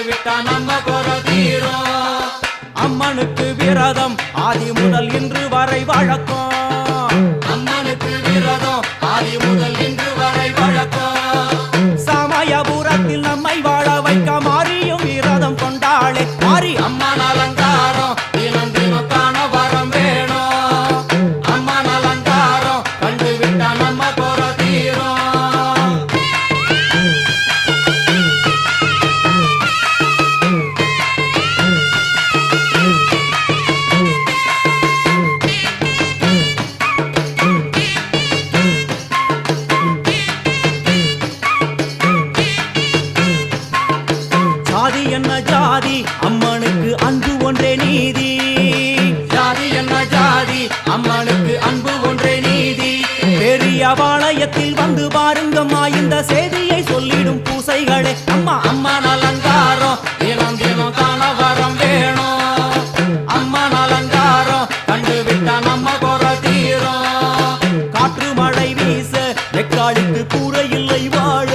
விட்டா நம்ம குறை தீரும். அம்மனுக்கு விரதம் ஆதி முதல் இன்று வரை வழக்கம். அம்மனுக்கு விரதம் ஆதி முதல் இன்று வரை வழக்கம். சமயபுரத்தில் நம்மை வாழ வைக்க மாறியும் விரதம் கொண்டாளே மாறி அம்மன் அலங்காரம் தினம் தினம் காண வரம் வேணும். அம்மன் அலங்காரம் கண்டு விட்டா நம்ம குறை தீரும். ஜாதி என்ன ஜாதி அம்மனுக்கு அன்பு ஒன்றே நீதி. ஜாதி என்ன ஜாதி அம்மனுக்கு அன்பு ஒன்றே நீதி. பெரிய பாளையத்தில் வந்து பாருங்கம்மா இந்த செய்தியை சொல்லிடும் பூசைகளே. அம்மா அம்மன் அலங்காரம் தினம் தினம் காண வரம் வேணும். அம்மன் அலங்காரம் கண்டு விட்டா நம்ம குறை தீரும். காற்று மழை வீச வெக்காளிக்கு கூரை இல்லை வாழ.